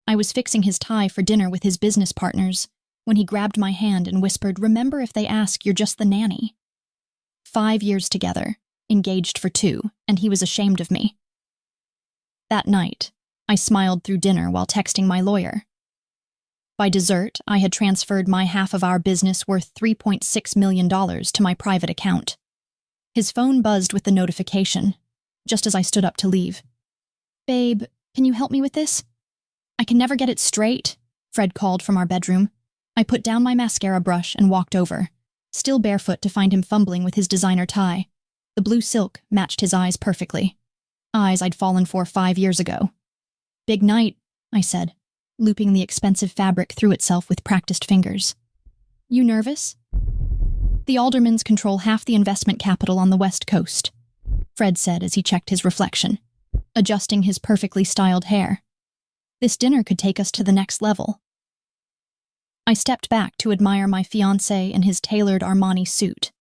I was fixing his tie for dinner with his business partners when he grabbed my hand and whispered, "Remember, if they ask, you're just the nanny." 5 years together, engaged for 2, and he was ashamed of me. That night, I smiled through dinner while texting my lawyer. By dessert, I had transferred my half of our business worth $3.6 million to my private account. His phone buzzed with the notification, just as I stood up to leave. "Babe, can you help me with this? I can never get it straight," Fred called from our bedroom. I put down my mascara brush and walked over, still barefoot, to find him fumbling with his designer tie. The blue silk matched his eyes perfectly. Eyes I'd fallen for 5 years ago. "Big night," I said, looping the expensive fabric through itself with practiced fingers. "You nervous?" "The aldermans control half the investment capital on the West Coast," Fred said as he checked his reflection, adjusting his perfectly styled hair. "This dinner could take us to the next level." I stepped back to admire my fiancé in his tailored Armani suit.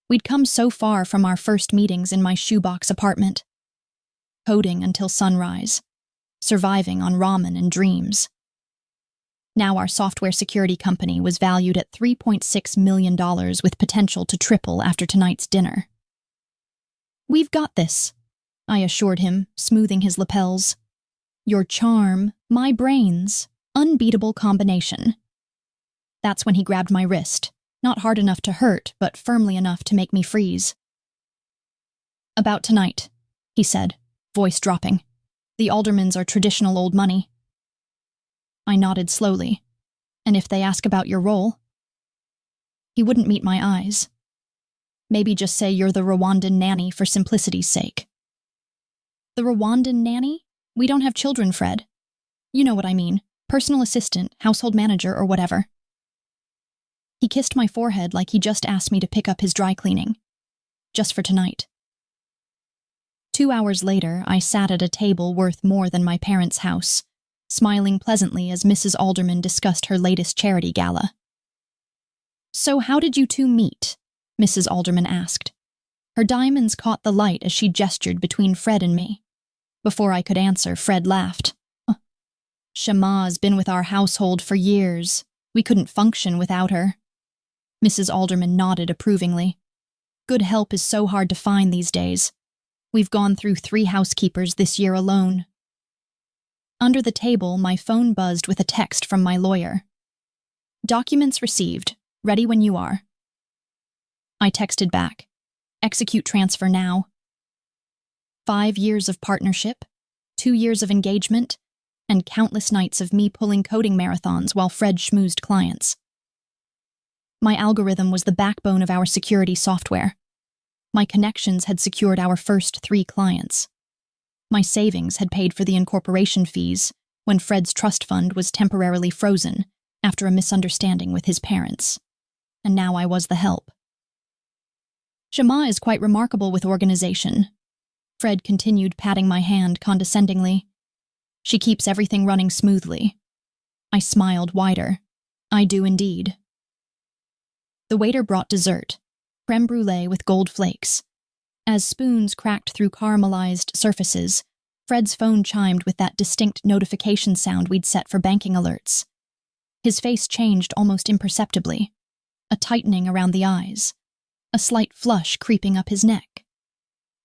We'd come so far from our first meetings in my shoebox apartment. Coding until sunrise, surviving on ramen and dreams. Now our software security company was valued at $3.6 million with potential to triple after tonight's dinner. "We've got this," I assured him, smoothing his lapels. "Your charm, my brains, unbeatable combination." That's when he grabbed my wrist, not hard enough to hurt, but firmly enough to make me freeze. "About tonight," he said, voice dropping. "The aldermans are traditional old money." I nodded slowly. "And if they ask about your role?" He wouldn't meet my eyes. "Maybe just say you're the Rwandan nanny for simplicity's sake." "The Rwandan nanny? We don't have children, Fred. You know what I mean. Personal assistant, household manager, or whatever." He kissed my forehead like he just asked me to pick up his dry cleaning. Just for tonight. 2 hours later, I sat at a table worth more than my parents' house, smiling pleasantly as Mrs. Alderman discussed her latest charity gala. "So how did you two meet?" Mrs. Alderman asked. Her diamonds caught the light as she gestured between Fred and me. Before I could answer, Fred laughed. "Shama's been with our household for years. We couldn't function without her." Mrs. Alderman nodded approvingly. "Good help is so hard to find these days. We've gone through 3 housekeepers this year alone." Under the table, my phone buzzed with a text from my lawyer. "Documents received. Ready when you are." I texted back. "Execute transfer now." 5 years of partnership, 2 years of engagement, and countless nights of me pulling coding marathons while Fred schmoozed clients. My algorithm was the backbone of our security software. My connections had secured our first 3 clients. My savings had paid for the incorporation fees when Fred's trust fund was temporarily frozen after a misunderstanding with his parents. And now I was the help. "Shama is quite remarkable with organization," Fred continued, patting my hand condescendingly. "She keeps everything running smoothly." I smiled wider. "I do indeed." The waiter brought dessert, creme brulee with gold flakes. As spoons cracked through caramelized surfaces, Fred's phone chimed with that distinct notification sound we'd set for banking alerts. His face changed almost imperceptibly, a tightening around the eyes, a slight flush creeping up his neck.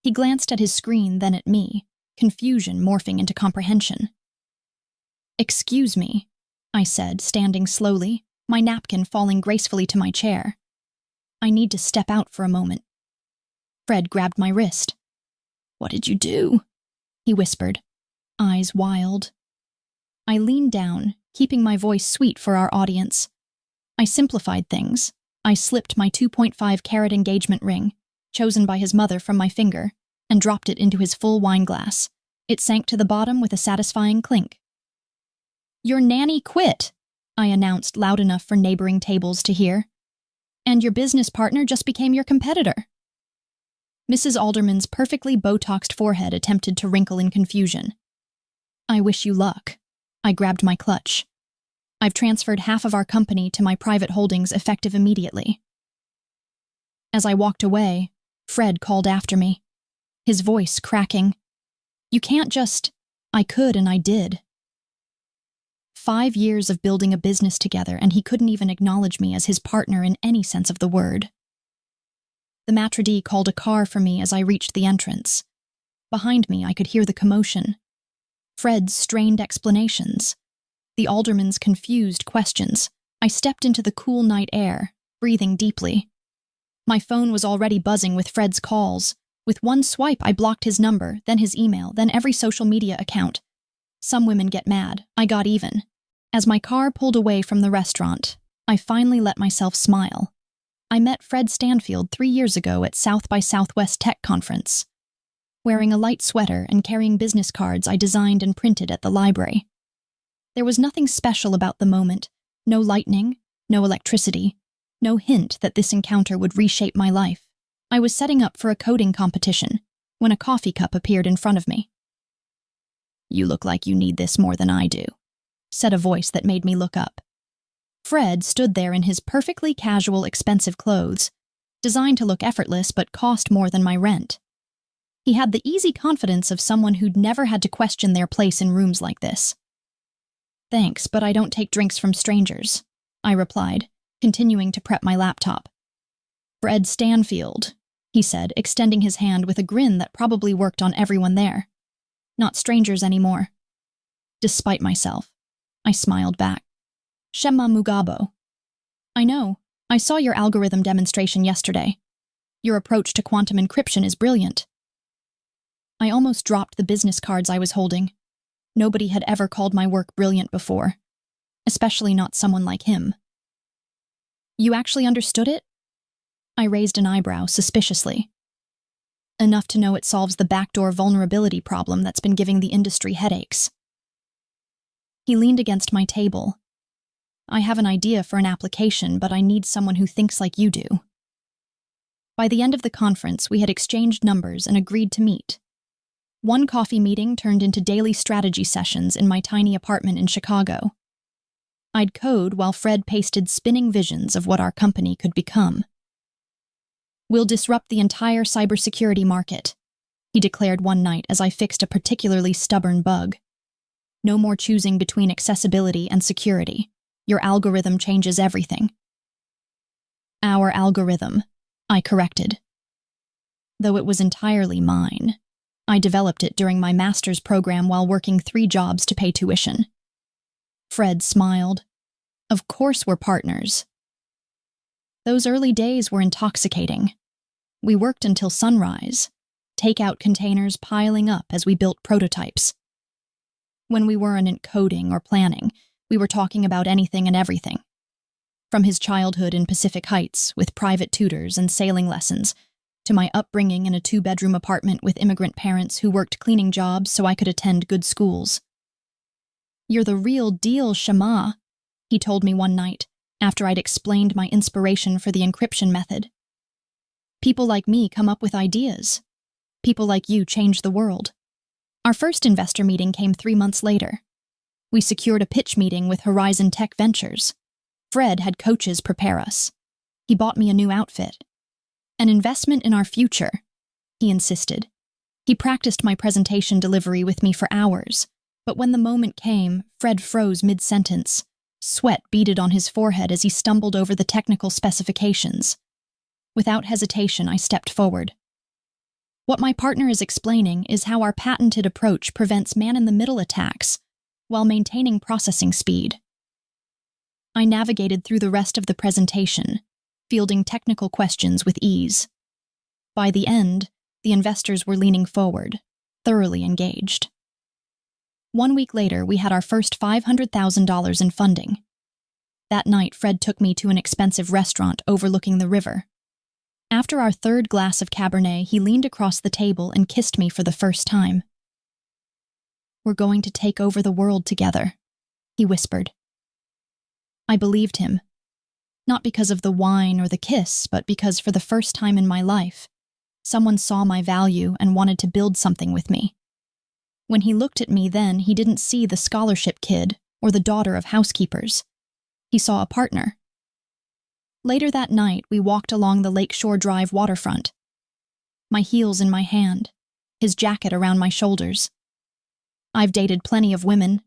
He glanced at his screen, then at me, confusion morphing into comprehension. "Excuse me," I said, standing slowly, my napkin falling gracefully to my chair. "I need to step out for a moment." Fred grabbed my wrist. "What did you do?" he whispered, eyes wild. I leaned down, keeping my voice sweet for our audience. I simplified things. I slipped my 2.5-carat engagement ring, chosen by his mother, from my finger, and dropped it into his full wine glass. It sank to the bottom with a satisfying clink. "Your nanny quit," I announced loud enough for neighboring tables to hear. "And your business partner just became your competitor." Mrs. Alderman's perfectly Botoxed forehead attempted to wrinkle in confusion. "I wish you luck." I grabbed my clutch. "I've transferred half of our company to my private holdings effective immediately." As I walked away, Fred called after me, his voice cracking. "You can't just—" "I could and I did." 5 years of building a business together, and he couldn't even acknowledge me as his partner in any sense of the word. The maitre d' called a car for me as I reached the entrance. Behind me, I could hear the commotion. Fred's strained explanations. The alderman's confused questions. I stepped into the cool night air, breathing deeply. My phone was already buzzing with Fred's calls. With one swipe, I blocked his number, then his email, then every social media account. Some women get mad. I got even. As my car pulled away from the restaurant, I finally let myself smile. I met Fred Stanfield 3 years ago at South by Southwest Tech Conference. Wearing a light sweater and carrying business cards I designed and printed at the library. There was nothing special about the moment. No lightning, no electricity, no hint that this encounter would reshape my life. I was setting up for a coding competition when a coffee cup appeared in front of me. "You look like you need this more than I do," said a voice that made me look up. Fred stood there in his perfectly casual, expensive clothes, designed to look effortless but cost more than my rent. He had the easy confidence of someone who'd never had to question their place in rooms like this. "Thanks, but I don't take drinks from strangers," I replied, continuing to prep my laptop. "Fred Stanfield," he said, extending his hand with a grin that probably worked on everyone there. "Not strangers anymore." Despite myself, I smiled back. "Shema Mugabo." "I know. I saw your algorithm demonstration yesterday. Your approach to quantum encryption is brilliant." I almost dropped the business cards I was holding. Nobody had ever called my work brilliant before, especially not someone like him. "You actually understood it?" I raised an eyebrow suspiciously. "Enough to know it solves the backdoor vulnerability problem that's been giving the industry headaches." He leaned against my table. "I have an idea for an application, but I need someone who thinks like you do." By the end of the conference, we had exchanged numbers and agreed to meet. One coffee meeting turned into daily strategy sessions in my tiny apartment in Chicago. I'd code while Fred pasted spinning visions of what our company could become. "We'll disrupt the entire cybersecurity market," he declared one night as I fixed a particularly stubborn bug. "No more choosing between accessibility and security. Your algorithm changes everything." "Our algorithm," I corrected. Though it was entirely mine. I developed it during my master's program while working 3 jobs to pay tuition. Fred smiled. "Of course we're partners." Those early days were intoxicating. We worked until sunrise, takeout containers piling up as we built prototypes. When we weren't coding or planning, we were talking about anything and everything. From his childhood in Pacific Heights with private tutors and sailing lessons, to my upbringing in a 2-bedroom apartment with immigrant parents who worked cleaning jobs so I could attend good schools. "You're the real deal, Shema," he told me one night, after I'd explained my inspiration for the encryption method. "People like me come up with ideas. People like you change the world." Our first investor meeting came 3 months later. We secured a pitch meeting with Horizon Tech Ventures. Fred had coaches prepare us. He bought me a new outfit. "An investment in our future," he insisted. He practiced my presentation delivery with me for hours, but when the moment came, Fred froze mid-sentence. Sweat beaded on his forehead as he stumbled over the technical specifications. Without hesitation, I stepped forward. "What my partner is explaining is how our patented approach prevents man-in-the-middle attacks while maintaining processing speed." I navigated through the rest of the presentation, fielding technical questions with ease. By the end, the investors were leaning forward, thoroughly engaged. 1 week later, we had our first $500,000 in funding. That night, Fred took me to an expensive restaurant overlooking the river. After our 3rd glass of Cabernet, he leaned across the table and kissed me for the first time. "We're going to take over the world together," he whispered. I believed him. Not because of the wine or the kiss, but because for the first time in my life, someone saw my value and wanted to build something with me. When he looked at me then, he didn't see the scholarship kid or the daughter of housekeepers. He saw a partner. Later that night, we walked along the Lakeshore Drive waterfront. My heels in my hand, his jacket around my shoulders. "I've dated plenty of women,"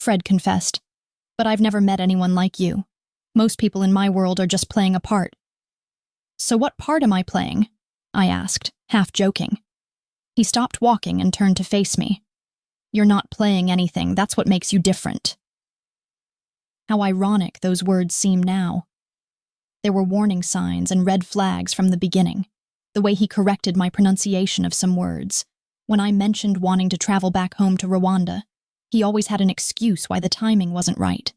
Fred confessed, But I've never met anyone like you. Most people in my world are just playing a part. So what part am I playing? I asked, half joking. He stopped walking and turned to face me. You're not playing anything, that's what makes you different. How ironic those words seem now. There were warning signs and red flags from the beginning. The way he corrected my pronunciation of some words. When I mentioned wanting to travel back home to Rwanda, he always had an excuse why the timing wasn't right.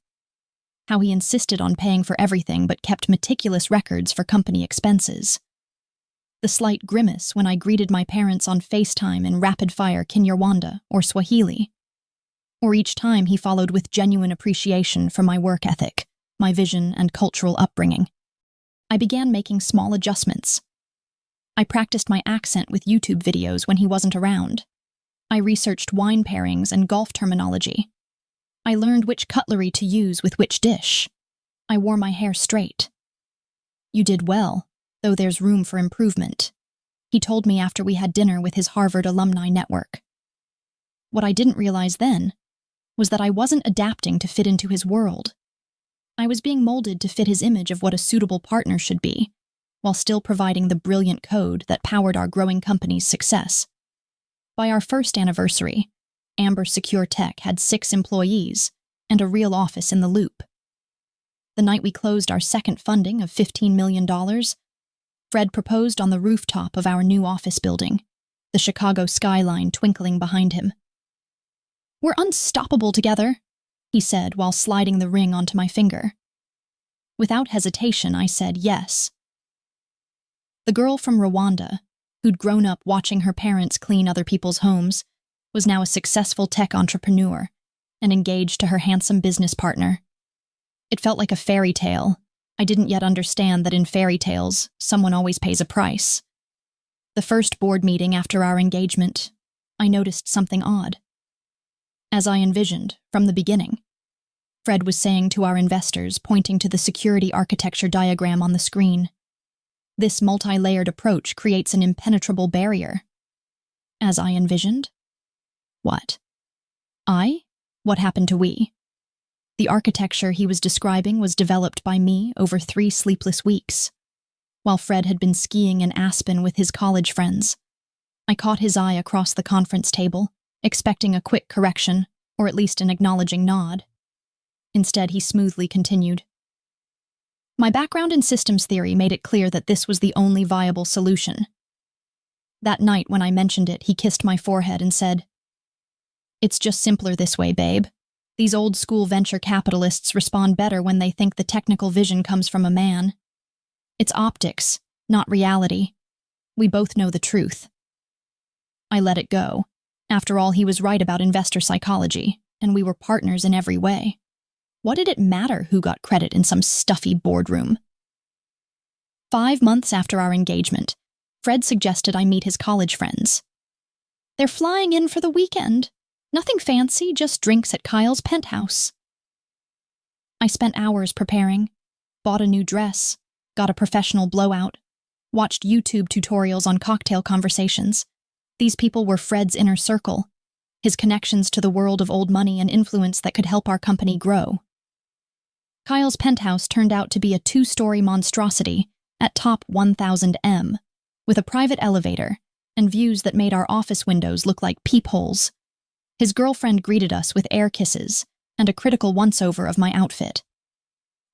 How he insisted on paying for everything but kept meticulous records for company expenses. The slight grimace when I greeted my parents on FaceTime in rapid-fire Kinyarwanda or Swahili. Or each time he followed with genuine appreciation for my work ethic, my vision, and cultural upbringing. I began making small adjustments. I practiced my accent with YouTube videos when he wasn't around. I researched wine pairings and golf terminology. I learned which cutlery to use with which dish. I wore my hair straight. You did well, though there's room for improvement, he told me after we had dinner with his Harvard alumni network. What I didn't realize then was that I wasn't adapting to fit into his world. I was being molded to fit his image of what a suitable partner should be, while still providing the brilliant code that powered our growing company's success. By our first anniversary, Amber Secure Tech had 6 employees and a real office in the Loop. The night we closed our second funding of $15 million, Fred proposed on the rooftop of our new office building, the Chicago skyline twinkling behind him. We're unstoppable together, he said while sliding the ring onto my finger. Without hesitation, I said yes. The girl from Rwanda, who'd grown up watching her parents clean other people's homes, was now a successful tech entrepreneur and engaged to her handsome business partner. It felt like a fairy tale. I didn't yet understand that in fairy tales, someone always pays a price. The first board meeting after our engagement, I noticed something odd. As I envisioned from the beginning, Fred was saying to our investors, pointing to the security architecture diagram on the screen. This multi-layered approach creates an impenetrable barrier. As I envisioned? What? What happened to we? The architecture he was describing was developed by me over 3 sleepless weeks, while Fred had been skiing in Aspen with his college friends. I caught his eye across the conference table, expecting a quick correction, or at least an acknowledging nod. Instead, he smoothly continued. My background in systems theory made it clear that this was the only viable solution. That night when I mentioned it, he kissed my forehead and said, It's just simpler this way, babe. These old-school venture capitalists respond better when they think the technical vision comes from a man. It's optics, not reality. We both know the truth. I let it go. After all, he was right about investor psychology, and we were partners in every way. What did it matter who got credit in some stuffy boardroom? 5 months after our engagement, Fred suggested I meet his college friends. They're flying in for the weekend. Nothing fancy, just drinks at Kyle's penthouse. I spent hours preparing, bought a new dress, got a professional blowout, watched YouTube tutorials on cocktail conversations. These people were Fred's inner circle, his connections to the world of old money and influence that could help our company grow. Kyle's penthouse turned out to be a 2-story monstrosity at top 1000M, with a private elevator and views that made our office windows look like peepholes. His girlfriend greeted us with air kisses and a critical once-over of my outfit.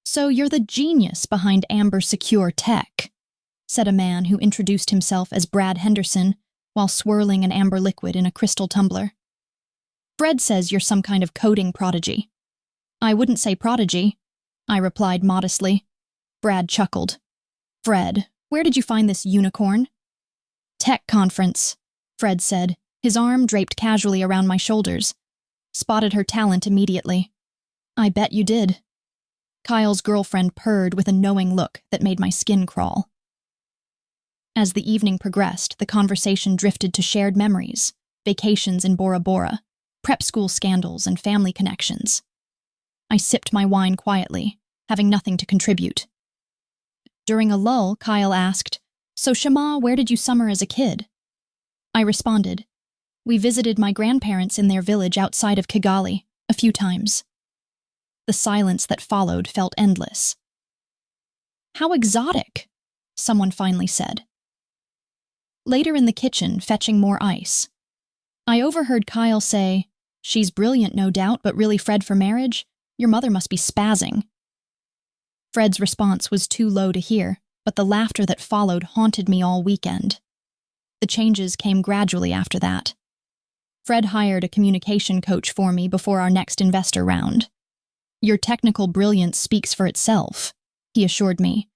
So you're the genius behind Amber Secure Tech, said a man who introduced himself as Brad Henderson while swirling an amber liquid in a crystal tumbler. Fred says you're some kind of coding prodigy. I wouldn't say prodigy, I replied modestly. Brad chuckled. Fred, where did you find this unicorn? Tech conference, Fred said, his arm draped casually around my shoulders. Spotted her talent immediately. I bet you did. Kyle's girlfriend purred with a knowing look that made my skin crawl. As the evening progressed, the conversation drifted to shared memories, vacations in Bora Bora, prep school scandals, and family connections. I sipped my wine quietly, having nothing to contribute. During a lull, Kyle asked, So Shema, where did you summer as a kid? I responded, We visited my grandparents in their village outside of Kigali a few times. The silence that followed felt endless. "How exotic," someone finally said. Later in the kitchen, fetching more ice, I overheard Kyle say, "She's brilliant, no doubt, but really Fred for marriage? Your mother must be spazzing." Fred's response was too low to hear, but the laughter that followed haunted me all weekend. The changes came gradually after that. Fred hired a communication coach for me before our next investor round. "Your technical brilliance speaks for itself," he assured me,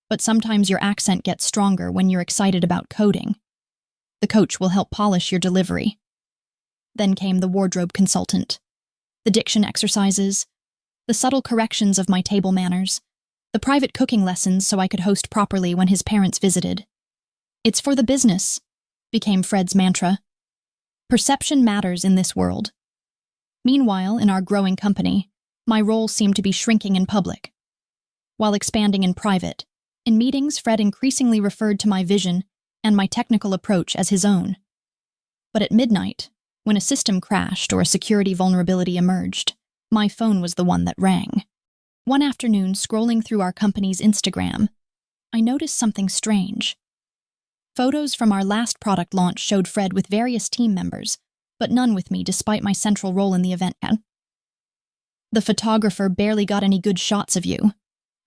"but sometimes your accent gets stronger when you're excited about coding. The coach will help polish your delivery." Then came the wardrobe consultant, the diction exercises, the subtle corrections of my table manners, the private cooking lessons so I could host properly when his parents visited. "It's for the business," became Fred's mantra. Perception matters in this world. Meanwhile, in our growing company, my role seemed to be shrinking in public. While expanding in private, in meetings, Fred increasingly referred to my vision and my technical approach as his own. But at midnight, when a system crashed or a security vulnerability emerged, my phone was the one that rang. One afternoon, scrolling through our company's Instagram, I noticed something strange. Photos from our last product launch showed Fred with various team members, but none with me despite my central role in the event. "The photographer barely got any good shots of you,"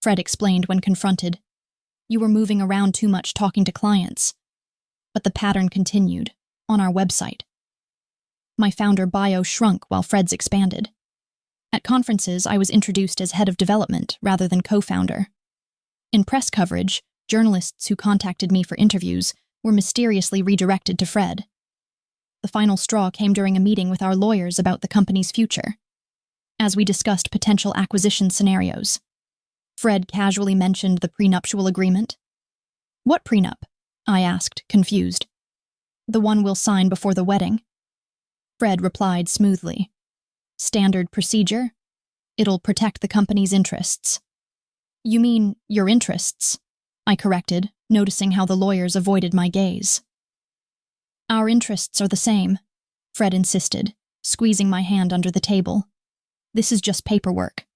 Fred explained when confronted. "You were moving around too much talking to clients." But the pattern continued, on our website. My founder bio shrunk while Fred's expanded. At conferences, I was introduced as head of development rather than co-founder. In press coverage, journalists who contacted me for interviews were mysteriously redirected to Fred. The final straw came during a meeting with our lawyers about the company's future. As we discussed potential acquisition scenarios, Fred casually mentioned the prenuptial agreement. "What prenup?" I asked, confused. "The one we'll sign before the wedding." Fred replied smoothly. "Standard procedure. It'll protect the company's interests." "You mean your interests?" I corrected, noticing how the lawyers avoided my gaze. "Our interests are the same," Fred insisted, squeezing my hand under the table. "This is just paperwork."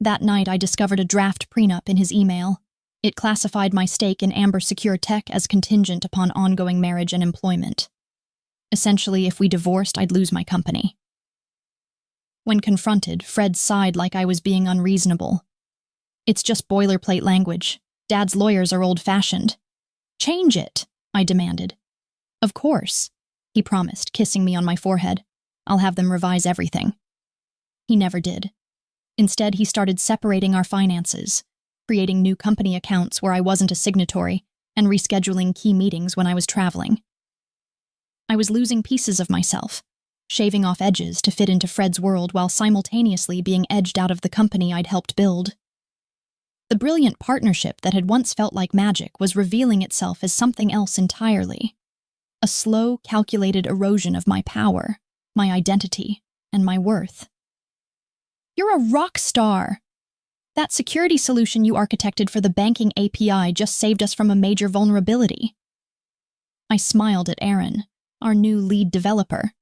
That night, I discovered a draft prenup in his email. It classified my stake in Amber Secure Tech as contingent upon ongoing marriage and employment. Essentially, if we divorced, I'd lose my company. When confronted, Fred sighed like I was being unreasonable. "It's just boilerplate language. Dad's lawyers are old-fashioned." "Change it," I demanded. "Of course," he promised, kissing me on my forehead. "I'll have them revise everything." He never did. Instead, he started separating our finances, creating new company accounts where I wasn't a signatory, and rescheduling key meetings when I was traveling. I was losing pieces of myself, shaving off edges to fit into Fred's world while simultaneously being edged out of the company I'd helped build. The brilliant partnership that had once felt like magic was revealing itself as something else entirely. A slow, calculated erosion of my power, my identity, and my worth. "You're a rock star! That security solution you architected for the banking API just saved us from a major vulnerability." I smiled at Aaron, our new lead developer.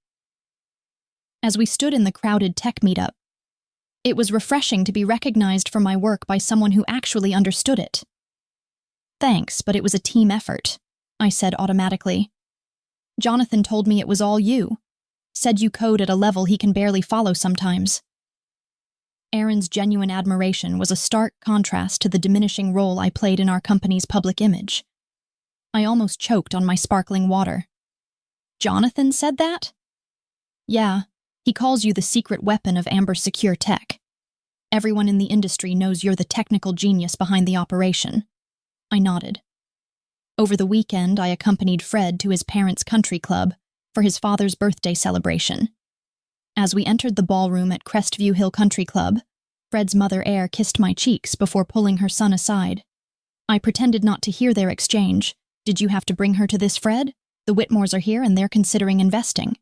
As we stood in the crowded tech meetup, it was refreshing to be recognized for my work by someone who actually understood it. "Thanks, but it was a team effort," I said automatically. "Jonathan told me it was all you. Said you code at a level he can barely follow sometimes." Aaron's genuine admiration was a stark contrast to the diminishing role I played in our company's public image. I almost choked on my sparkling water. "Jonathan said that?" "Yeah. He calls you the secret weapon of Amber Secure Tech. Everyone in the industry knows you're the technical genius behind the operation." I nodded. Over the weekend, I accompanied Fred to his parents' country club for his father's birthday celebration. As we entered the ballroom at Crestview Hill Country Club, Fred's mother Air kissed my cheeks before pulling her son aside. I pretended not to hear their exchange. "Did you have to bring her to this, Fred? The Whitmores are here and they're considering investing."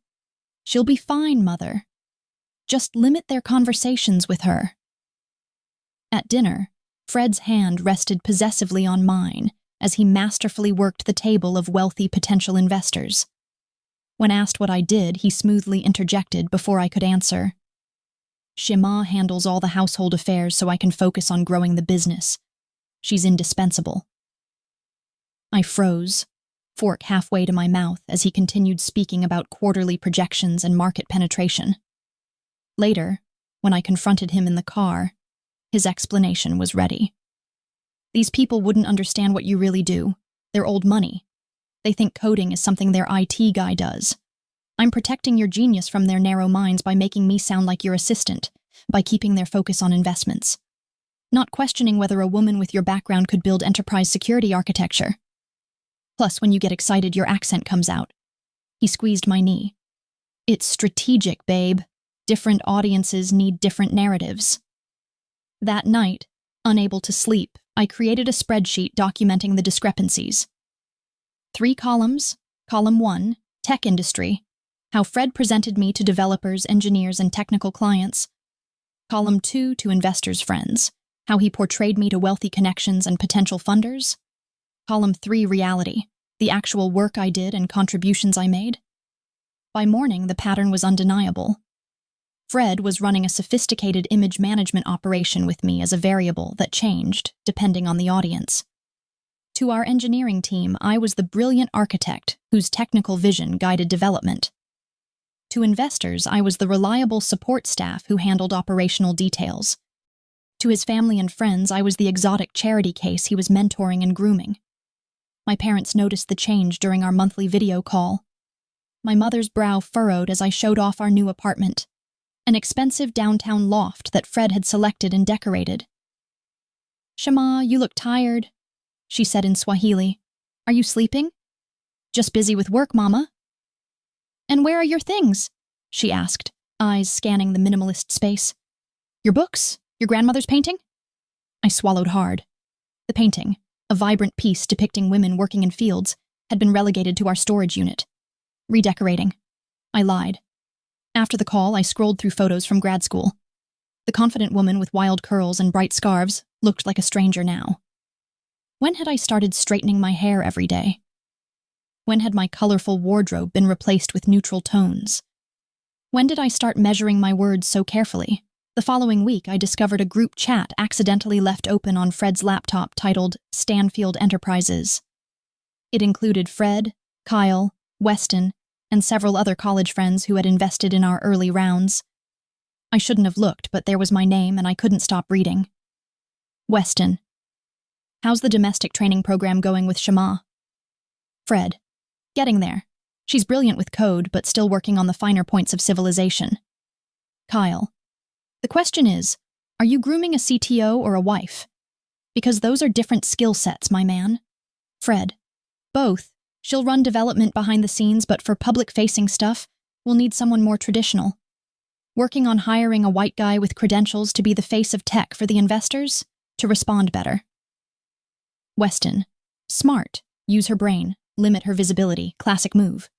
"She'll be fine, Mother. Just limit their conversations with her." At dinner, Fred's hand rested possessively on mine as he masterfully worked the table of wealthy potential investors. When asked what I did, he smoothly interjected before I could answer. Shima handles all the household affairs so I can focus on growing the business. She's indispensable. I froze, fork halfway to my mouth as he continued speaking about quarterly projections and market penetration. Later, when I confronted him in the car, his explanation was ready. These people wouldn't understand what you really do. They're old money. They think coding is something their IT guy does. I'm protecting your genius from their narrow minds by making me sound like your assistant, by keeping their focus on investments. Not questioning whether a woman with your background could build enterprise security architecture. Plus, when you get excited, your accent comes out. He squeezed my knee. It's strategic, babe. Different audiences need different narratives. That night, unable to sleep, I created a spreadsheet documenting the discrepancies. 3 columns. Column 1, tech industry. How Fred presented me to developers, engineers, and technical clients. Column 2, to investors' friends. How he portrayed me to wealthy connections and potential funders. Column 3, reality. The actual work I did and contributions I made. By morning, the pattern was undeniable. Fred was running a sophisticated image management operation with me as a variable that changed, depending on the audience. To our engineering team, I was the brilliant architect whose technical vision guided development. To investors, I was the reliable support staff who handled operational details. To his family and friends, I was the exotic charity case he was mentoring and grooming. My parents noticed the change during our monthly video call. My mother's brow furrowed as I showed off our new apartment, an expensive downtown loft that Fred had selected and decorated. "Shema, you look tired," she said in Swahili. "Are you sleeping?" "Just busy with work, Mama." "And where are your things?" she asked, eyes scanning the minimalist space. "Your books? Your grandmother's painting?" I swallowed hard. The painting, a vibrant piece depicting women working in fields, had been relegated to our storage unit. Redecorating. I lied. After the call, I scrolled through photos from grad school. The confident woman with wild curls and bright scarves looked like a stranger now. When had I started straightening my hair every day? When had my colorful wardrobe been replaced with neutral tones? When did I start measuring my words so carefully? The following week, I discovered a group chat accidentally left open on Fred's laptop titled Stanfield Enterprises. It included Fred, Kyle, Weston, and several other college friends who had invested in our early rounds. I shouldn't have looked, but there was my name and I couldn't stop reading. Weston. How's the domestic training program going with Shema? Fred. Getting there. She's brilliant with code, but still working on the finer points of civilization. Kyle. The question is, are you grooming a CTO or a wife? Because those are different skill sets, my man. Fred. Both. She'll run development behind the scenes, but for public-facing stuff, we'll need someone more traditional. Working on hiring a white guy with credentials to be the face of tech for the investors, to respond better. Weston. Smart. Use her brain. Limit her visibility. Classic move.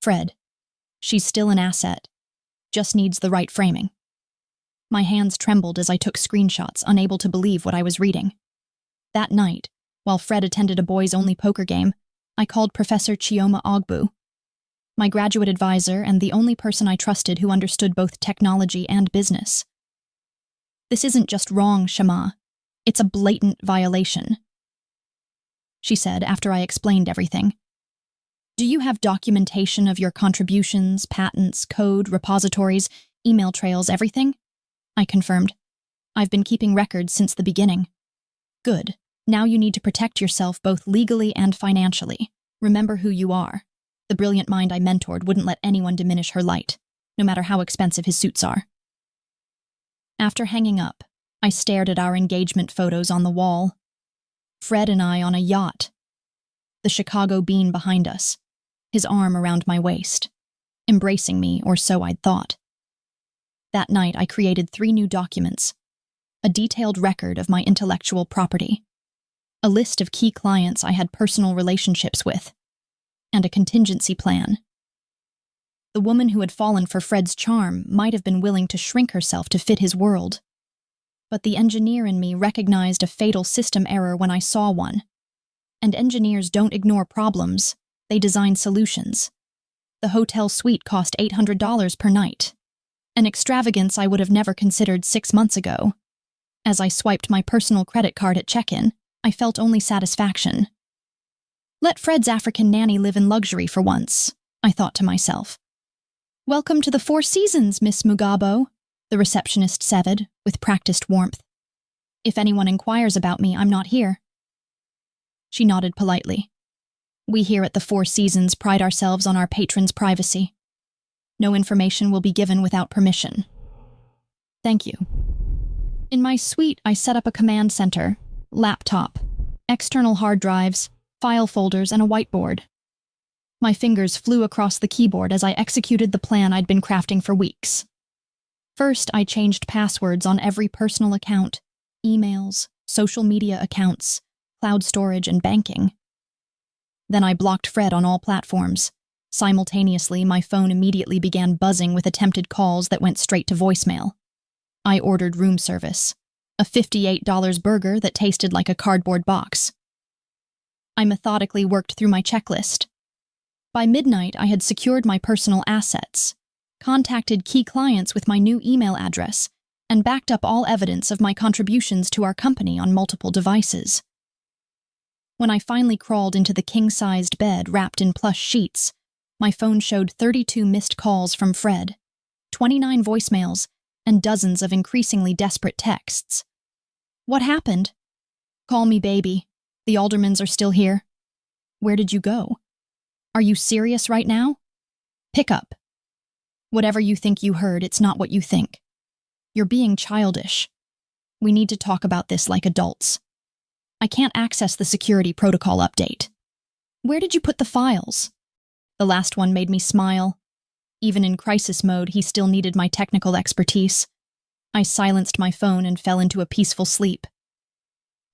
Fred. She's still an asset. Just needs the right framing. My hands trembled as I took screenshots, unable to believe what I was reading. That night, while Fred attended a boys-only poker game, I called Professor Chioma Ogbu, my graduate advisor and the only person I trusted who understood both technology and business. "This isn't just wrong, Shema. It's a blatant violation," she said after I explained everything. "Do you have documentation of your contributions, patents, code, repositories, email trails, everything?" I confirmed. "I've been keeping records since the beginning." "Good. Now you need to protect yourself both legally and financially. Remember who you are. The brilliant mind I mentored wouldn't let anyone diminish her light, no matter how expensive his suits are." After hanging up, I stared at our engagement photos on the wall. Fred and I on a yacht. The Chicago bean behind us, his arm around my waist, embracing me, or so I'd thought. That night, I created 3 new documents: a detailed record of my intellectual property, a list of key clients I had personal relationships with, and a contingency plan. The woman who had fallen for Fred's charm might have been willing to shrink herself to fit his world. But the engineer in me recognized a fatal system error when I saw one. And engineers don't ignore problems, they design solutions. The hotel suite cost $800 per night. an extravagance I would have never considered 6 months ago. As I swiped my personal credit card at check-in, I felt only satisfaction. Let Fred's African nanny live in luxury for once, I thought to myself. Welcome to the Four Seasons, Miss Mugabo, the receptionist said, with practiced warmth. If anyone inquires about me, I'm not here. She nodded politely. We here at the Four Seasons pride ourselves on our patrons' privacy. No information will be given without permission. Thank you. In my suite, I set up a command center, laptop, external hard drives, file folders, and a whiteboard. My fingers flew across the keyboard as I executed the plan I'd been crafting for weeks. First, I changed passwords on every personal account, emails, social media accounts, cloud storage, and banking. Then I blocked Fred on all platforms. Simultaneously, my phone immediately began buzzing with attempted calls that went straight to voicemail. I ordered room service, a $58 burger that tasted like a cardboard box. I methodically worked through my checklist. By midnight, I had secured my personal assets, contacted key clients with my new email address, and backed up all evidence of my contributions to our company on multiple devices. When I finally crawled into the king-sized bed wrapped in plush sheets, my phone showed 32 missed calls from Fred, 29 voicemails, and dozens of increasingly desperate texts. What happened? Call me, baby. The Aldermans are still here. Where did you go? Are you serious right now? Pick up. Whatever you think you heard, it's not what you think. You're being childish. We need to talk about this like adults. I can't access the security protocol update. Where did you put the files? The last one made me smile. Even in crisis mode, he still needed my technical expertise. I silenced my phone and fell into a peaceful sleep.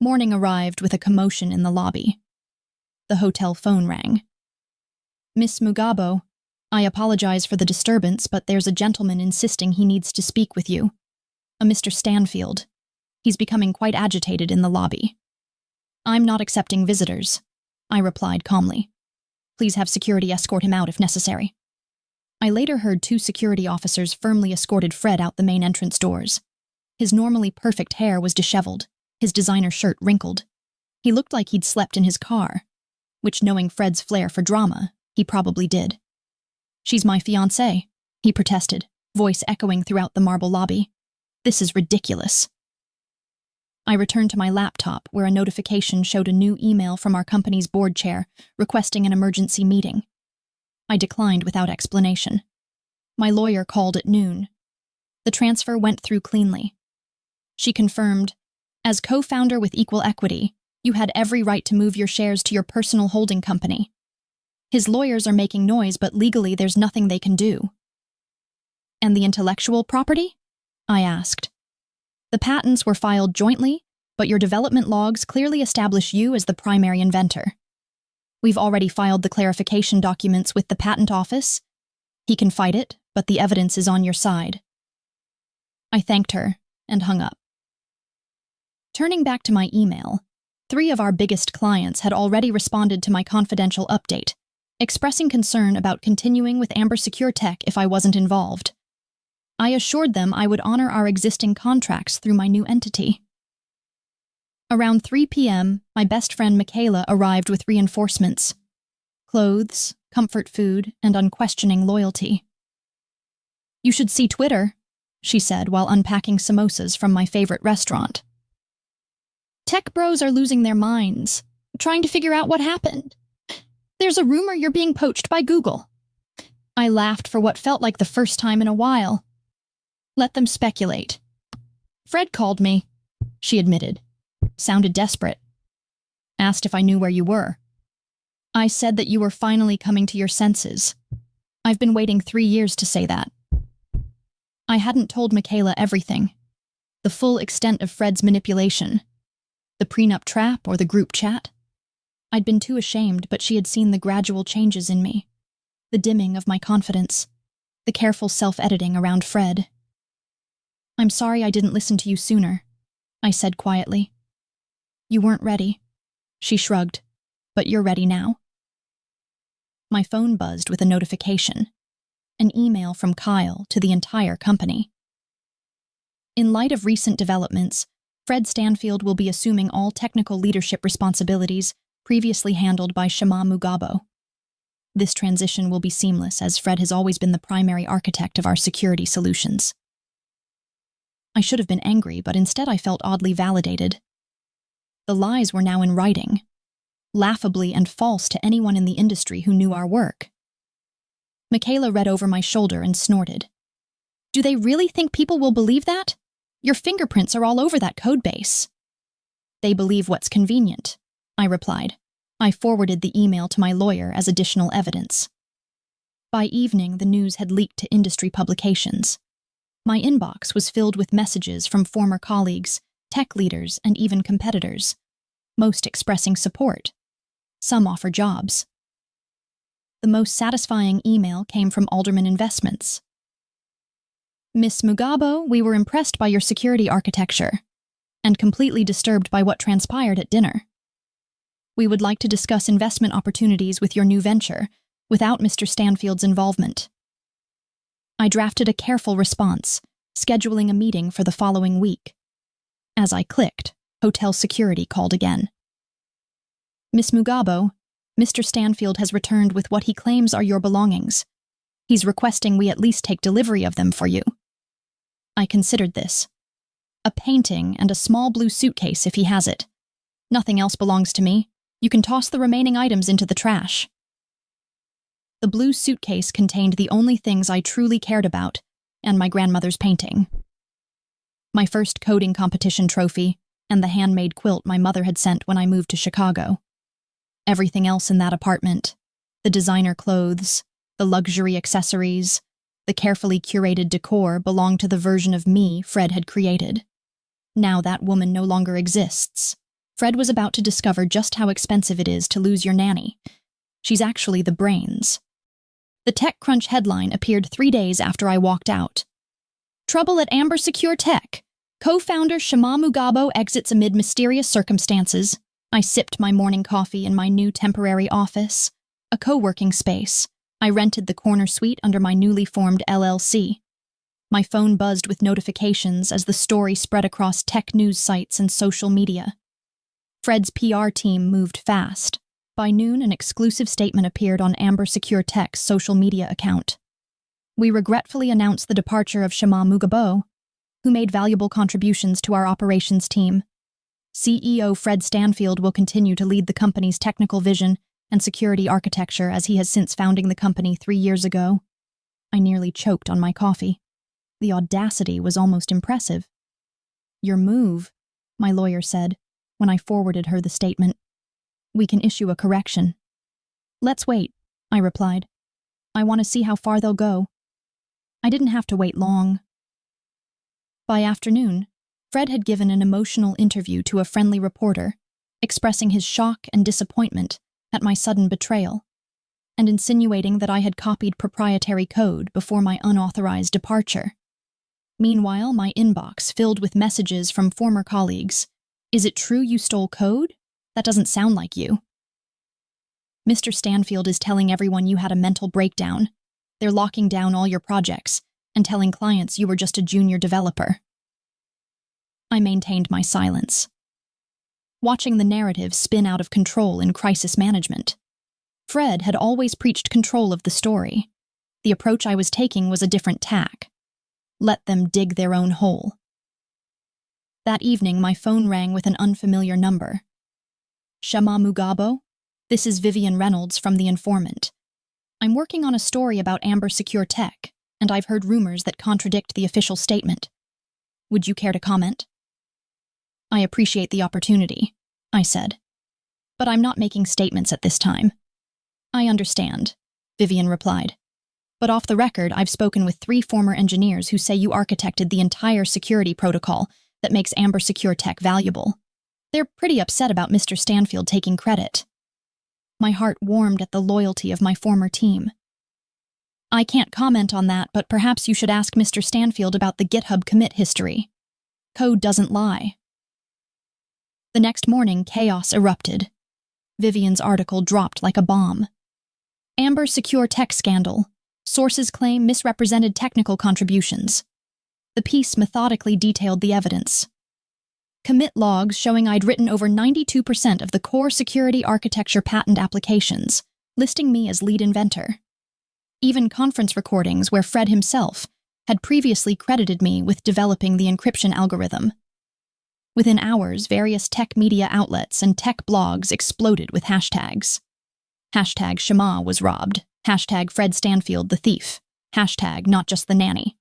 Morning arrived with a commotion in the lobby. The hotel phone rang. Miss Mugabo, I apologize for the disturbance, but there's a gentleman insisting he needs to speak with you. A Mr. Stanfield. He's becoming quite agitated in the lobby. I'm not accepting visitors, I replied calmly. Please have security escort him out if necessary. I later heard 2 security officers firmly escorted Fred out the main entrance doors. His normally perfect hair was disheveled, his designer shirt wrinkled. He looked like he'd slept in his car, which, knowing Fred's flair for drama, he probably did. She's my fiancée, he protested, voice echoing throughout the marble lobby. This is ridiculous. I returned to my laptop, where a notification showed a new email from our company's board chair requesting an emergency meeting. I declined without explanation. My lawyer called at noon. The transfer went through cleanly. She confirmed, as co-founder with equal equity, you had every right to move your shares to your personal holding company. His lawyers are making noise, but legally there's nothing they can do. And the intellectual property? I asked. The patents were filed jointly, but your development logs clearly establish you as the primary inventor. We've already filed the clarification documents with the patent office. He can fight it, but the evidence is on your side. I thanked her and hung up. Turning back to my email, 3 of our biggest clients had already responded to my confidential update, expressing concern about continuing with Amber Secure Tech if I wasn't involved. I assured them I would honor our existing contracts through my new entity. Around 3 p.m., my best friend Michaela arrived with reinforcements: clothes, comfort food, and unquestioning loyalty. You should see Twitter, she said while unpacking samosas from my favorite restaurant. Tech bros are losing their minds, trying to figure out what happened. There's a rumor you're being poached by Google. I laughed for what felt like the first time in a while. Let them speculate. Fred called me, she admitted. Sounded desperate. Asked if I knew where you were. I said that you were finally coming to your senses. I've been waiting 3 years to say that. I hadn't told Michaela everything. The full extent of Fred's manipulation. The prenup trap or the group chat. I'd been too ashamed, but she had seen the gradual changes in me. The dimming of my confidence. The careful self-editing around Fred. I'm sorry I didn't listen to you sooner, I said quietly. You weren't ready, she shrugged, but you're ready now. My phone buzzed with a notification. an email from Kyle to the entire company. In light of recent developments, Fred Stanfield will be assuming all technical leadership responsibilities previously handled by Shama Mugabo. This transition will be seamless, as Fred has always been the primary architect of our security solutions. I should have been angry, but instead I felt oddly validated. The lies were now in writing, laughably and false to anyone in the industry who knew our work. Michaela read over my shoulder and snorted. "Do they really think people will believe that? Your fingerprints are all over that codebase." "They believe what's convenient," I replied. I forwarded the email to my lawyer as additional evidence. By evening, the news had leaked to industry publications. My inbox was filled with messages from former colleagues, tech leaders, and even competitors, most expressing support. Some offer jobs. The most satisfying email came from Alderman Investments. "Miss Mugabo, we were impressed by your security architecture and completely disturbed by what transpired at dinner. We would like to discuss investment opportunities with your new venture without Mr. Stanfield's involvement." I drafted a careful response, scheduling a meeting for the following week. As I clicked, hotel security called again. "Miss Mugabo, Mr. Stanfield has returned with what he claims are your belongings. He's requesting we at least take delivery of them for you." I considered this. "A painting and a small blue suitcase if he has it. Nothing else belongs to me. You can toss the remaining items into the trash." The blue suitcase contained the only things I truly cared about, and my grandmother's painting. My first coding competition trophy, and the handmade quilt my mother had sent when I moved to Chicago. Everything else in that apartment, the designer clothes, the luxury accessories, the carefully curated decor, belonged to the version of me Fred had created. Now that woman no longer exists. Fred was about to discover just how expensive it is to lose your nanny. She's actually the brains. The TechCrunch headline appeared 3 days after I walked out. "Trouble at Amber Secure Tech. Co-founder Shama Mugabo exits amid mysterious circumstances." I sipped my morning coffee in my new temporary office, a co-working space. I rented the corner suite under my newly formed LLC. My phone buzzed with notifications as the story spread across tech news sites and social media. Fred's PR team moved fast. By noon, an exclusive statement appeared on Amber Secure Tech's social media account. "We regretfully announce the departure of Shama Mugabo, who made valuable contributions to our operations team. CEO Fred Stanfield will continue to lead the company's technical vision and security architecture as he has since founding the company 3 years ago." I nearly choked on my coffee. The audacity was almost impressive. "Your move," my lawyer said, when I forwarded her the statement. "We can issue a correction." "Let's wait," I replied. "I want to see how far they'll go." I didn't have to wait long. By afternoon, Fred had given an emotional interview to a friendly reporter, expressing his shock and disappointment at my sudden betrayal, and insinuating that I had copied proprietary code before my unauthorized departure. Meanwhile, my inbox filled with messages from former colleagues. "Is it true you stole code? That doesn't sound like you." "Mr. Stanfield is telling everyone you had a mental breakdown. They're locking down all your projects and telling clients you were just a junior developer." I maintained my silence, watching the narrative spin out of control in crisis management. Fred had always preached control of the story. The approach I was taking was a different tack. Let them dig their own hole. That evening, my phone rang with an unfamiliar number. "Shama Mugabo? This is Vivian Reynolds from The Informant. I'm working on a story about Amber Secure Tech, and I've heard rumors that contradict the official statement. Would you care to comment?" "I appreciate the opportunity," I said, "but I'm not making statements at this time." "I understand," Vivian replied. "But off the record, I've spoken with 3 former engineers who say you architected the entire security protocol that makes Amber Secure Tech valuable. They're pretty upset about Mr. Stanfield taking credit." My heart warmed at the loyalty of my former team. "I can't comment on that, but perhaps you should ask Mr. Stanfield about the GitHub commit history. Code doesn't lie." The next morning, chaos erupted. Vivian's article dropped like a bomb. "Amber Secure Tech Scandal. Sources claim misrepresented technical contributions. The piece methodically detailed the evidence. Commit logs showing I'd written over 92% of the core security architecture patent applications, listing me as lead inventor. Even conference recordings where Fred himself had previously credited me with developing the encryption algorithm. Within hours, various tech media outlets and tech blogs exploded with hashtags. Hashtag Shema was robbed. Hashtag Fred Stanfield the thief. Hashtag not just the nanny.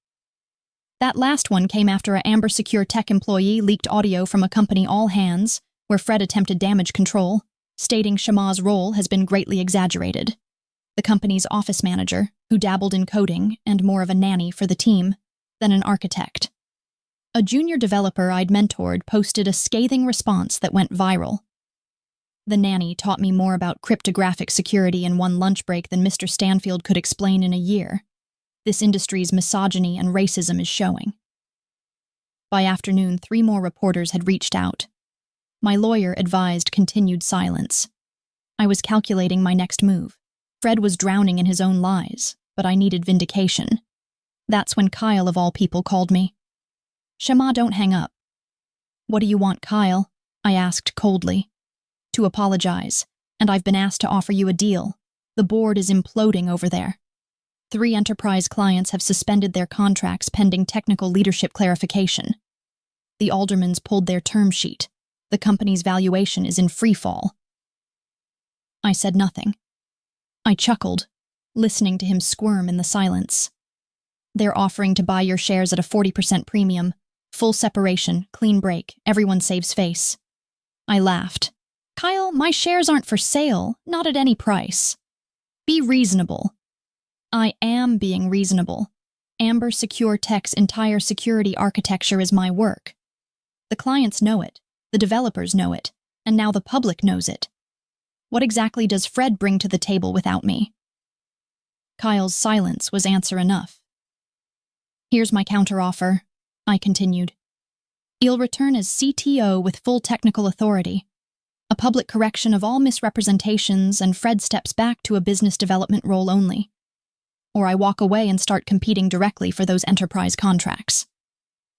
That last one came after a Amber Secure Tech employee leaked audio from a company all hands, where Fred attempted damage control, stating Shema's role has been greatly exaggerated. The company's office manager, who dabbled in coding and more of a nanny for the team than an architect. A junior developer I'd mentored posted a scathing response that went viral. The nanny taught me more about cryptographic security in one lunch break than Mr. Stanfield could explain in a year. This industry's misogyny and racism is showing. By afternoon, 3 more reporters had reached out. My lawyer advised continued silence. I was calculating my next move. Fred was drowning in his own lies, but I needed vindication. That's when Kyle, of all people, called me. Shema, don't hang up. What do you want, Kyle? I asked coldly. To apologize, and I've been asked to offer you a deal. The board is imploding over there. 3 enterprise clients have suspended their contracts pending technical leadership clarification. The aldermans pulled their term sheet. The company's valuation is in free fall. I said nothing. I chuckled, listening to him squirm in the silence. They're offering to buy your shares at a 40% premium. Full separation, clean break, everyone saves face. I laughed. Kyle, my shares aren't for sale, not at any price. Be reasonable. I am being reasonable. Amber Secure Tech's entire security architecture is my work. The clients know it, the developers know it, and now the public knows it. What exactly does Fred bring to the table without me? Kyle's silence was answer enough. Here's my counteroffer, I continued. You'll return as CTO with full technical authority. A public correction of all misrepresentations, and Fred steps back to a business development role only. Or I walk away and start competing directly for those enterprise contracts,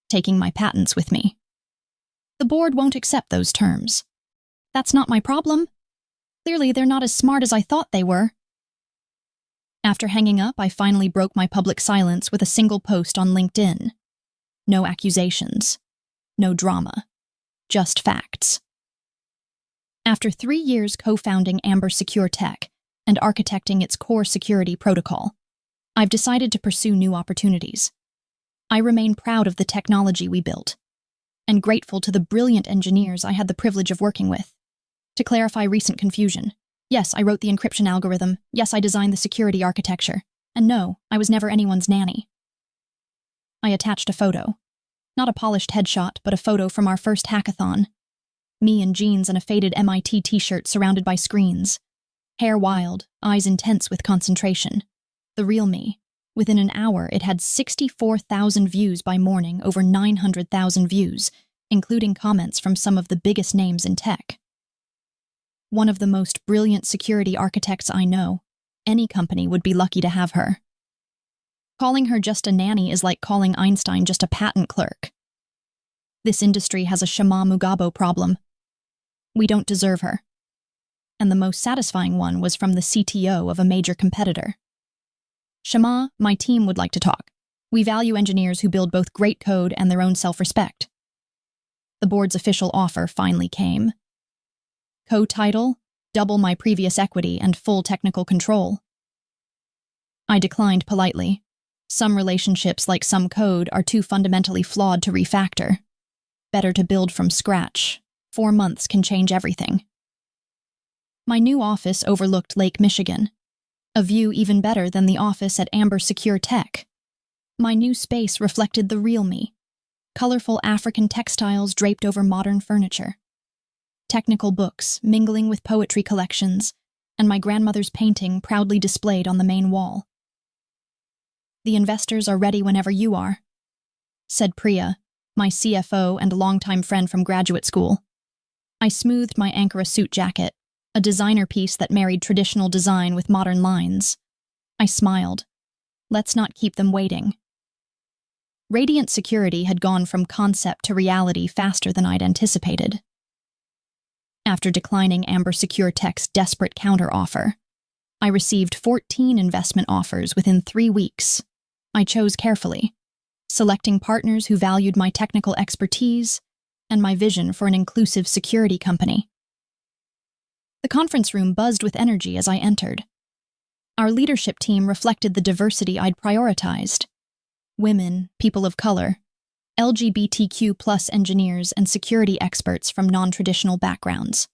taking my patents with me. The board won't accept those terms. That's not my problem. Clearly, they're not as smart as I thought they were. After hanging up, I finally broke my public silence with a single post on LinkedIn. No accusations. No drama. Just facts. After 3 years co-founding Amber Secure Tech and architecting its core security protocol, I've decided to pursue new opportunities. I remain proud of the technology we built, and grateful to the brilliant engineers I had the privilege of working with. To clarify recent confusion, yes, I wrote the encryption algorithm, yes, I designed the security architecture, and no, I was never anyone's nanny. I attached a photo. Not a polished headshot, but a photo from our first hackathon. Me in jeans and a faded MIT t-shirt surrounded by screens. Hair wild, eyes intense with concentration. The real me. Within an hour, it had 64,000 views by morning, over 900,000 views, including comments from some of the biggest names in tech. One of the most brilliant security architects I know. Any company would be lucky to have her. Calling her just a nanny is like calling Einstein just a patent clerk. This industry has a Shema Mugabo problem. We don't deserve her. And the most satisfying one was from the CTO of a major competitor. Shema, my team would like to talk. We value engineers who build both great code and their own self-respect. The board's official offer finally came. Co-title, double my previous equity and full technical control. I declined politely. Some relationships, like some code, are too fundamentally flawed to refactor. Better to build from scratch. 4 months can change everything. My new office overlooked Lake Michigan. A view even better than the office at Amber Secure Tech. My new space reflected the real me. Colorful African textiles draped over modern furniture. Technical books mingling with poetry collections, and my grandmother's painting proudly displayed on the main wall. The investors are ready whenever you are, said Priya, my CFO and longtime friend from graduate school. I smoothed my Ankara suit jacket, a designer piece that married traditional design with modern lines. I smiled. Let's not keep them waiting. Radiant Security had gone from concept to reality faster than I'd anticipated. After declining Amber Secure Tech's desperate counteroffer, I received 14 investment offers within 3 weeks. I chose carefully, selecting partners who valued my technical expertise and my vision for an inclusive security company. The conference room buzzed with energy as I entered. Our leadership team reflected the diversity I'd prioritized: women, people of color, LGBTQ+ engineers, and security experts from non-traditional backgrounds.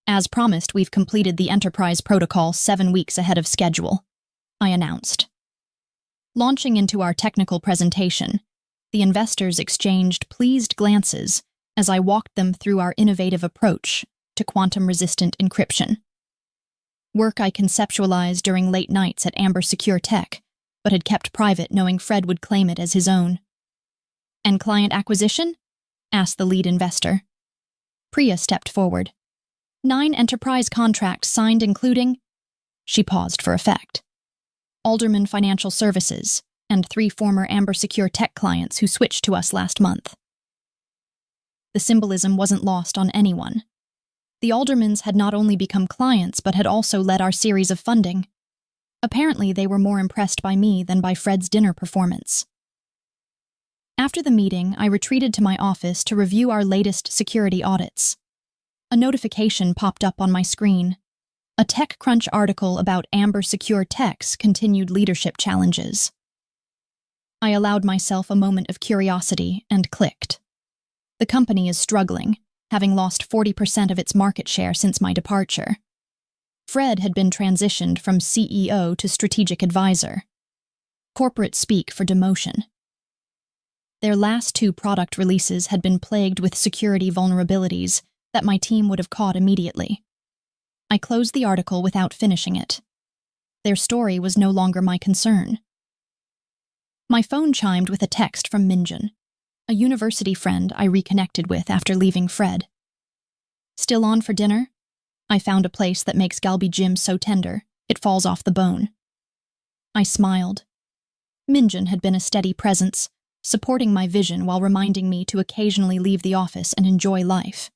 As promised, we've completed the enterprise protocol 7 weeks ahead of schedule, I announced. Launching into our technical presentation, the investors exchanged pleased glances as I walked them through our innovative approach to quantum-resistant encryption. Work I conceptualized during late nights at Amber Secure Tech, but had kept private knowing Fred would claim it as his own. And client acquisition? Asked the lead investor. Priya stepped forward. 9 enterprise contracts signed including— She paused for effect. Alderman Financial Services, and 3 former Amber Secure Tech clients who switched to us last month. The symbolism wasn't lost on anyone. The Aldermans had not only become clients but had also led our series of funding. Apparently, they were more impressed by me than by Fred's dinner performance. After the meeting, I retreated to my office to review our latest security audits. A notification popped up on my screen. A TechCrunch article about Amber Secure Tech's continued leadership challenges. I allowed myself a moment of curiosity and clicked. The company is struggling, having lost 40% of its market share since my departure. Fred had been transitioned from CEO to strategic advisor. Corporate speak for demotion. Their last 2 product releases had been plagued with security vulnerabilities that my team would have caught immediately. I closed the article without finishing it. Their story was no longer my concern. My phone chimed with a text from Minjin, a university friend I reconnected with after leaving Fred. Still on for dinner? I found a place that makes galbi jim so tender, it falls off the bone. I smiled. Minjin had been a steady presence, supporting my vision while reminding me to occasionally leave the office and enjoy life.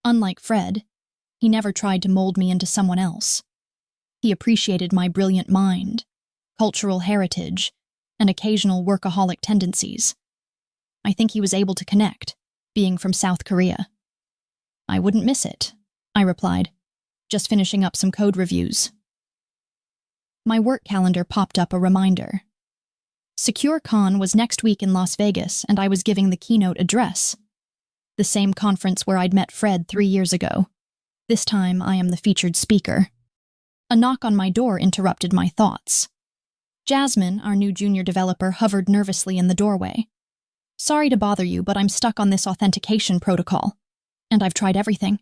Unlike Fred, he never tried to mold me into someone else. He appreciated my brilliant mind, cultural heritage, and occasional workaholic tendencies. I think he was able to connect, being from South Korea. I wouldn't miss it, I replied, just finishing up some code reviews. My work calendar popped up a reminder. SecureCon was next week in Las Vegas, and I was giving the keynote address. The same conference where I'd met Fred 3 years ago. This time, I am the featured speaker. A knock on my door interrupted my thoughts. Jasmine, our new junior developer, hovered nervously in the doorway. Sorry to bother you, but I'm stuck on this authentication protocol. And I've tried everything.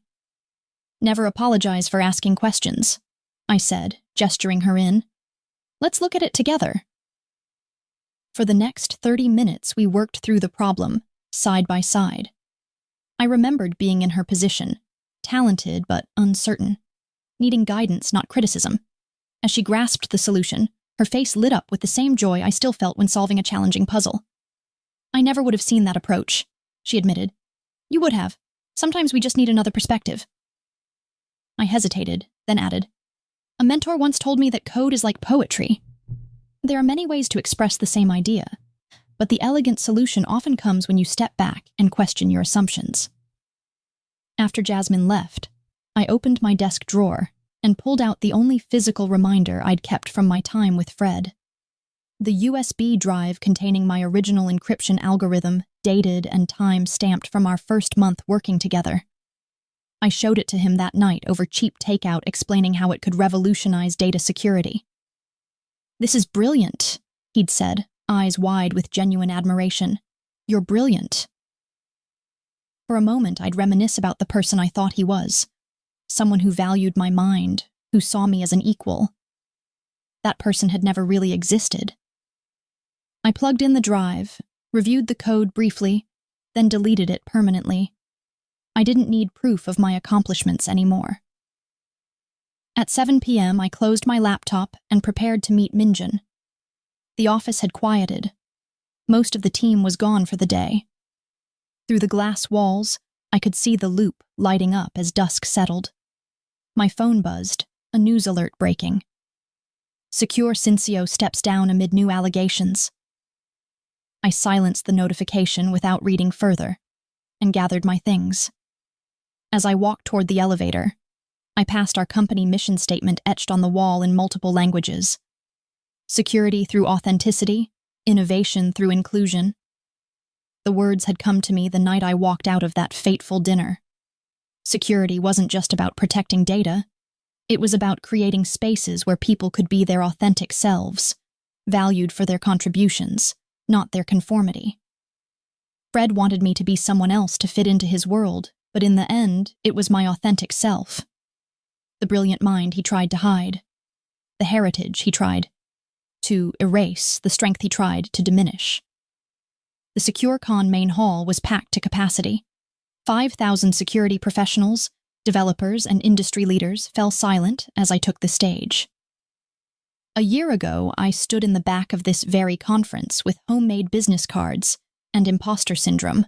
Never apologize for asking questions, I said, gesturing her in. Let's look at it together. For the next 30 minutes, we worked through the problem, side by side. I remembered being in her position, talented but uncertain, needing guidance, not criticism. As she grasped the solution, her face lit up with the same joy I still felt when solving a challenging puzzle. I never would have seen that approach, she admitted. You would have. Sometimes we just need another perspective. I hesitated, then added, A mentor once told me that code is like poetry. There are many ways to express the same idea, but the elegant solution often comes when you step back and question your assumptions. After Jasmine left, I opened my desk drawer and pulled out the only physical reminder I'd kept from my time with Fred. The USB drive containing my original encryption algorithm, dated and time-stamped from our first month working together. I showed it to him that night over cheap takeout, explaining how it could revolutionize data security. This is brilliant, he'd said, eyes wide with genuine admiration. You're brilliant. For a moment, I'd reminisce about the person I thought he was. Someone who valued my mind, who saw me as an equal. That person had never really existed. I plugged in the drive, reviewed the code briefly, then deleted it permanently. I didn't need proof of my accomplishments anymore. At 7 p.m., I closed my laptop and prepared to meet Minjin, The office had quieted. Most of the team was gone for the day. Through the glass walls, I could see the loop lighting up as dusk settled. My phone buzzed, a news alert breaking. Secure Cincio steps down amid new allegations. I silenced the notification without reading further and gathered my things. As I walked toward the elevator, I passed our company mission statement etched on the wall in multiple languages. Security through authenticity, innovation through inclusion. The words had come to me the night I walked out of that fateful dinner. Security wasn't just about protecting data. It was about creating spaces where people could be their authentic selves, valued for their contributions, not their conformity. Fred wanted me to be someone else to fit into his world, but in the end, it was my authentic self. The brilliant mind he tried to hide. The heritage he tried to erase, the strength he tried to diminish. The SecureCon main hall was packed to capacity. 5,000 security professionals, developers, and industry leaders fell silent as I took the stage. A year ago, I stood in the back of this very conference with homemade business cards and imposter syndrome.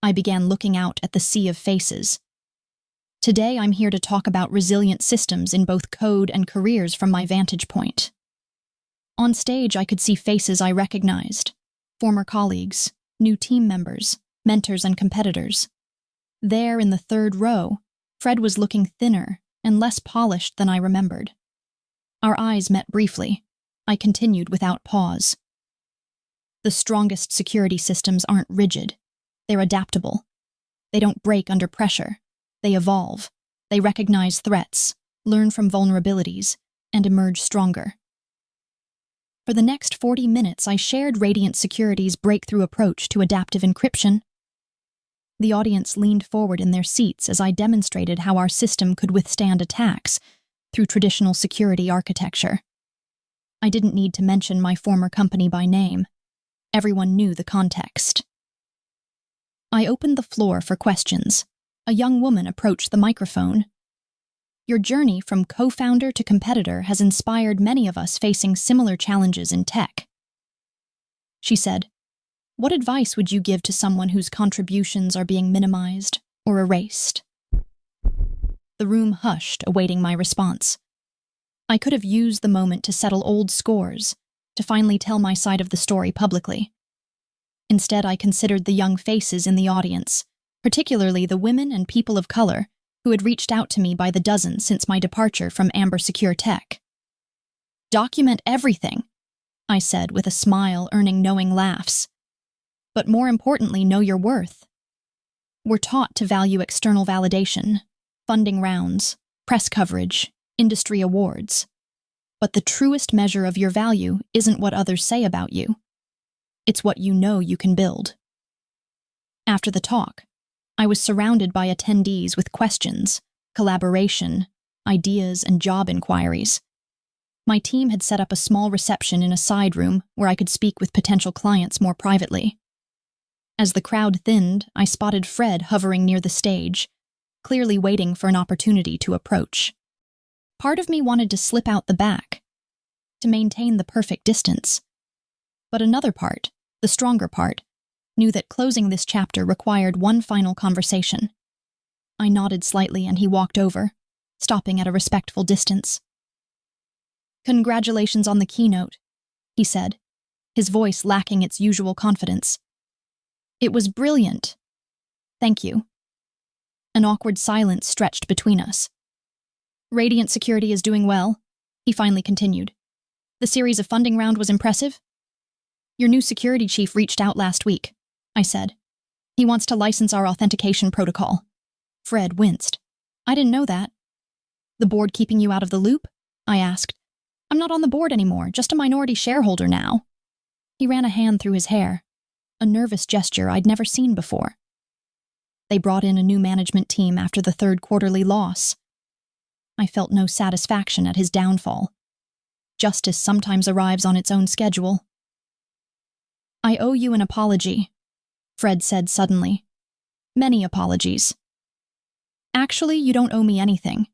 I began looking out at the sea of faces. Today, I'm here to talk about resilient systems in both code and careers from my vantage point. On stage, I could see faces I recognized, former colleagues, new team members, mentors, and competitors. There in the third row, Fred was looking thinner and less polished than I remembered. Our eyes met briefly. I continued without pause. The strongest security systems aren't rigid. They're adaptable. They don't break under pressure. They evolve. They recognize threats, learn from vulnerabilities, and emerge stronger. For the next 40 minutes, I shared Radiant Security's breakthrough approach to adaptive encryption. The audience leaned forward in their seats as I demonstrated how our system could withstand attacks through traditional security architecture. I didn't need to mention my former company by name. Everyone knew the context. I opened the floor for questions. A young woman approached the microphone. Your journey from co-founder to competitor has inspired many of us facing similar challenges in tech. She said, "What advice would you give to someone whose contributions are being minimized or erased?" The room hushed, awaiting my response. I could have used the moment to settle old scores, to finally tell my side of the story publicly. Instead, I considered the young faces in the audience, particularly the women and people of color who had reached out to me by the dozen since my departure from Amber Secure Tech. "Document everything," I said with a smile, earning knowing laughs. "But more importantly, know your worth." We're taught to value external validation, funding rounds, press coverage, industry awards. But the truest measure of your value isn't what others say about you. It's what you know you can build. After the talk, I was surrounded by attendees with questions, collaboration, ideas, and job inquiries. My team had set up a small reception in a side room where I could speak with potential clients more privately. As the crowd thinned, I spotted Fred hovering near the stage, clearly waiting for an opportunity to approach. Part of me wanted to slip out the back, to maintain the perfect distance. But another part, the stronger part, knew that closing this chapter required one final conversation. I nodded slightly and he walked over, stopping at a respectful distance. "Congratulations on the keynote," he said, his voice lacking its usual confidence. "It was brilliant." "Thank you." An awkward silence stretched between us. "Radiant Security is doing well," he finally continued. "The series of funding round was impressive." "Your new security chief reached out last week," I said. "He wants to license our authentication protocol." Fred winced. "I didn't know that." "The board keeping you out of the loop?" I asked. "I'm not on the board anymore, just a minority shareholder now." He ran a hand through his hair, a nervous gesture I'd never seen before. They brought in a new management team after the third quarterly loss. I felt no satisfaction at his downfall. Justice sometimes arrives on its own schedule. "I owe you an apology," Fred said suddenly. "Many apologies." "Actually, you don't owe me anything,"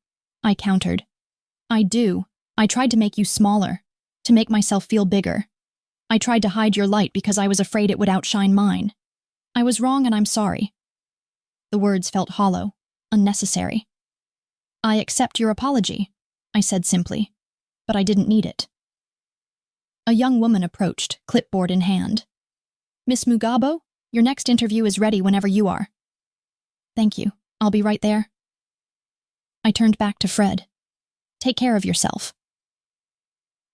I countered. "I do. I tried to make you smaller, to make myself feel bigger. I tried to hide your light because I was afraid it would outshine mine. I was wrong and I'm sorry." The words felt hollow, unnecessary. "I accept your apology," I said simply, but I didn't need it. A young woman approached, clipboard in hand. "Miss Mugabo, your next interview is ready whenever you are." "Thank you. I'll be right there." I turned back to Fred. "Take care of yourself."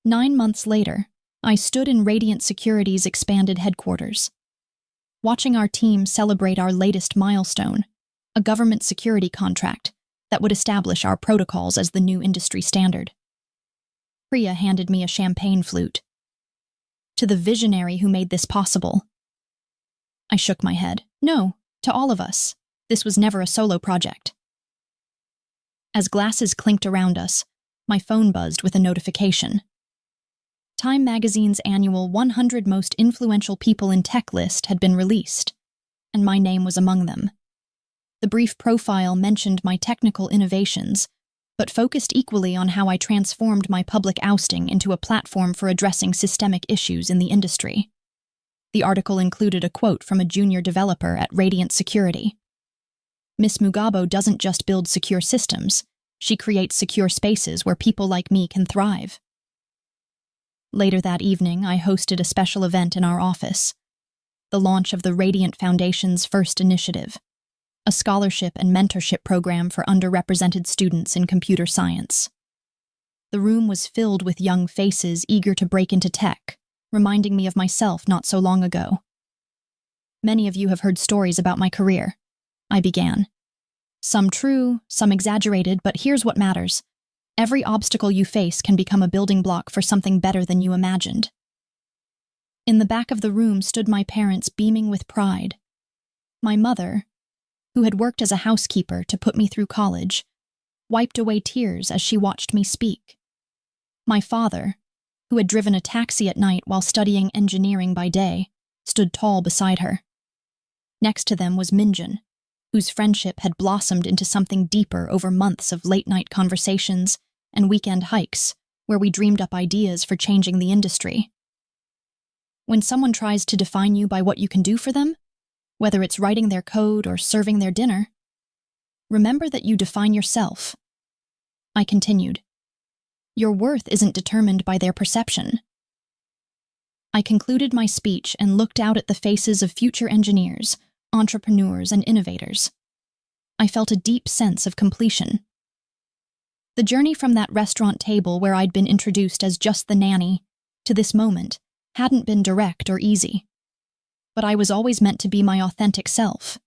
9 months later, I stood in Radiant Security's expanded headquarters, watching our team celebrate our latest milestone, a government security contract that would establish our protocols as the new industry standard. Priya handed me a champagne flute. "To the visionary who made this possible." I shook my head. "No, to all of us. This was never a solo project." As glasses clinked around us, my phone buzzed with a notification. Time magazine's annual 100 Most Influential People in Tech list had been released, and my name was among them. The brief profile mentioned my technical innovations, but focused equally on how I transformed my public ousting into a platform for addressing systemic issues in the industry. The article included a quote from a junior developer at Radiant Security. "Miss Mugabo doesn't just build secure systems, she creates secure spaces where people like me can thrive." Later that evening, I hosted a special event in our office, the launch of the Radiant Foundation's first initiative, a scholarship and mentorship program for underrepresented students in computer science. The room was filled with young faces eager to break into tech, reminding me of myself not so long ago. "Many of you have heard stories about my career," I began. "Some true, some exaggerated, but here's what matters. Every obstacle you face can become a building block for something better than you imagined." In the back of the room stood my parents, beaming with pride. My mother, who had worked as a housekeeper to put me through college, wiped away tears as she watched me speak. My father, who had driven a taxi at night while studying engineering by day, stood tall beside her. Next to them was Minjun, whose friendship had blossomed into something deeper over months of late-night conversations and weekend hikes where we dreamed up ideas for changing the industry. When someone tries to define you by what you can do for them, whether it's writing their code or serving their dinner, remember that you define yourself. I continued. Your worth isn't determined by their perception. I concluded my speech and looked out at the faces of future engineers, entrepreneurs, and innovators. I felt a deep sense of completion. The journey from that restaurant table where I'd been introduced as just the nanny to this moment hadn't been direct or easy. But I was always meant to be my authentic self.